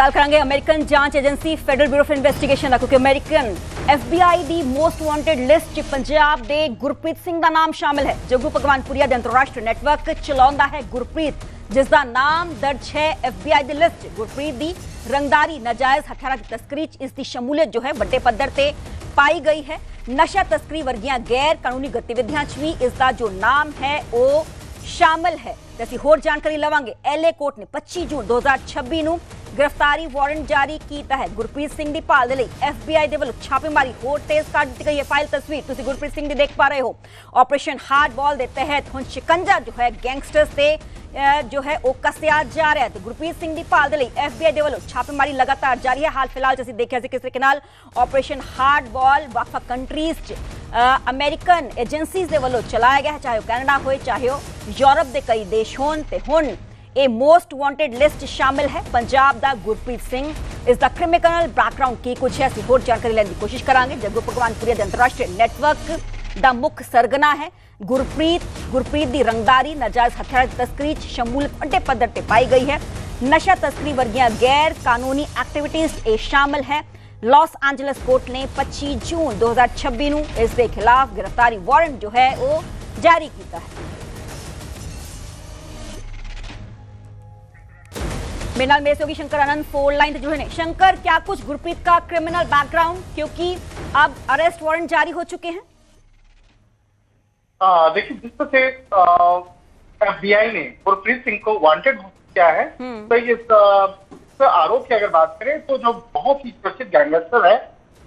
गल करांगे अमेरिकन जांच agency federal bureau of investigation का, क्योंकि American FBI the most wanted list च पंजाब दे गुरप्रीत सिंह का नाम शामिल है। जग्गू भगवानपुरिया दे अंतरराष्ट्रीय नेटवर्क चलाउंदा है गुरप्रीत, जिसका नाम दर्ज है FBI दी लिस्ट। गुरप्रीत दी रंगदारी, नाजायज हथियार की तस्करी इसकी शमूलियत जो है वड्डे पद्धर ते पाई गई है। नशा तस्करी वर्गियां गैर कानूनी गतिविधियां च भी इसका जो नाम है वो शामिल है। असं होर जानकारी लवांगे। LA कोर्ट ने 25 जून 2026 ਨੂੰ गिरफ्तारी वारंट जारी किया है। गुरप्रीत सिंह की भाल के लिए FBI के वालों छापेमारी होर तेज कर दी गई है। फाइल तस्वीर तुम गुरप्रीत सिंह की देख पा रहे हो। ऑपरेशन हार्ड बॉल के तहत हुण शिकंजा जो है गैंगस्टर्स से जो है वो कसिया जा रहा है। तो गुरप्रीत सिंह की भाल के लिए FBI के वालों छापेमारी लगातार जारी है। हाल फिलहाल असं देखा किस तरीके नाल ऑपरेशन हार्ड बॉल वख-वख कंट्रीज अमेरिकन एजेंसीज के वालों चलाया गया है, चाहे वो कैनेडा हो चाहे वो यूरोप के कई देश होन। ते हुण ये मोस्ट वांटेड लिस्ट शामिल है पंजाब का गुरप्रीत सिंह। इसका क्रिमिनल बैकग्राउंड की कुछ है, असं होर जानकारी लेने की कोशिश करांगे। जग्गू भगवानपुरिया के अंतरराष्ट्रीय नेटवर्क का मुख्य सरगना है गुरप्रीत की रंगदारी, नाजायज हथियार की तस्करी शमूलियत वड्डे पद्धर ते पाई गई है। नशा तस्करी वर्गियां गैर कानूनी एक्टिविटीज ये शामिल है। लॉस एंजलिस कोर्ट ने 25 जून 2026 ਨੂੰ इसके खिलाफ गिरफ्तारी वारंट जो है वो जारी किया है। मेरे नाल मेरे से होगी शंकर आनंद फोन लाइन जुड़े ने। शंकर, क्या कुछ गुरप्रीत का क्रिमिनल बैकग्राउंड, क्योंकि अब अरेस्ट वारंट जारी हो चुके हैं? देखिए, जिस तरह से FBI ने गुरप्रीत सिंह को वांटेड किया है, तो इस आरोप की अगर बात करें तो जो बहुत ही प्रसिद्ध गैंगस्टर है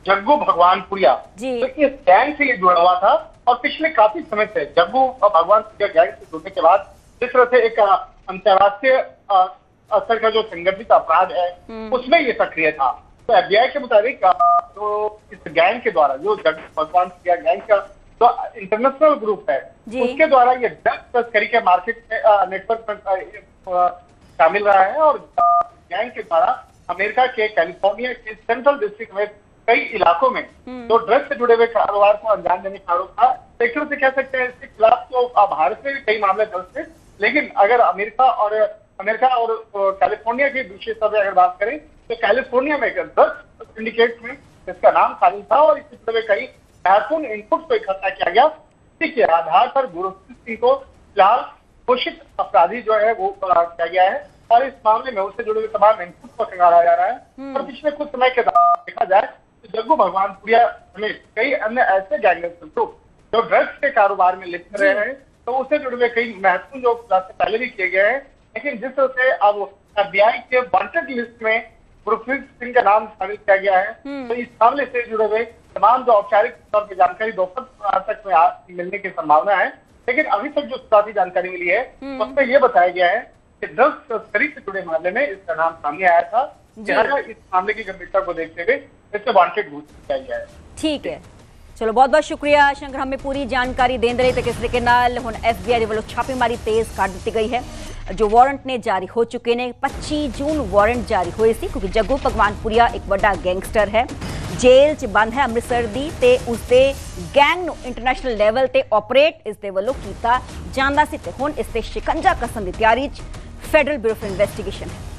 जग्गू भगवानपुरिया, तो इस गैंग से ये जुड़ा हुआ था। और पिछले काफी समय से जग्गू भगवानपुरिया गैंग से जुड़ने के बाद जिस तरह से एक अंतर्राष्ट्रीय स्तर का जो संगठित अपराध है उसमें ये सक्रिय था। तो FBI के मुताबिक तो इस गैंग के द्वारा, जो जग्गू भगवानपुरिया गैंग का जो इंटरनेशनल ग्रुप है उसके द्वारा ये ड्रग्स तस्करी के मार्केट नेटवर्क में शामिल रहा है। और गैंग के द्वारा अमेरिका के कैलिफोर्निया के सेंट्रल डिस्ट्रिक्ट में कई इलाकों में जो ड्रग्स से जुड़े हुए कारोबार को अंजाम देने का आरोप था। एक तरह से कह सकते हैं इसके खिलाफ तो भारत में भी कई मामले दर्ज थे, लेकिन अगर अमेरिका और कैलिफोर्निया के विशेष तौर पर अगर बात करें तो कैलिफोर्निया में ड्रग्स सिंडिकेट में इसका नाम शामिल था। और इसी तरह कई महत्वपूर्ण इनपुट को इकट्ठा किया गया। इसी के आधार पर गुरप्रीत सिंह को फिलहाल घोषित अपराधी जो है वो किया गया है और इस मामले में उससे जुड़े हुए तमाम इनपुट को खंगाला जा रहा है। और पिछले कुछ समय के दौरान देखा जाए तो जग्गू भगवानपुरिया समेत कई अन्य ऐसे गैंगस्टर ग्रुप जो ड्रग्स के कारोबार में लिप्त रहे हैं, तो उससे जुड़े हुए कई महत्वपूर्ण जो खुलासे पहले भी किए गए हैं। लेकिन जिस तरह से अब FBI के वांटेड लिस्ट में गुरप्रीत सिंह का नाम शामिल किया गया है, तो इस मामले से जुड़े हुए तमाम जो औपचारिक तौर पर जानकारी दोपहर तक में मिलने की संभावना है। लेकिन अभी तक जो साथी जानकारी मिली है उसमें यह बताया गया है कि ड्रग्स तस्करी से जुड़े मामले में इसका नाम सामने आया था। इस मामले की गंभीरता को देखते हुए इससे वांटेड घोषित किया गया है। ठीक है, चलो बहुत बहुत शुक्रिया शंकर, हमें पूरी जानकारी देने रहे। तो किस तरीके नाल हुण FBI के वालों छापेमारी तेज कर दी गई है। जो वारंट ने जारी हो चुके ने 25 जून वारंट जारी हुए सी, क्योंकि जग्गू भगवानपुरिया एक बड़ा गैंगस्टर है, जेल च बंद है अमृतसर दी, ते उसके गैंग नूं इंटरनेशनल लेवल ते ऑपरेट इसके वालों किया जांदा सी। ते हुण इसते शिकंजा कसन की तैयारी फेडरल ब्यूरो ऑफ इन्वेस्टिगेशन है।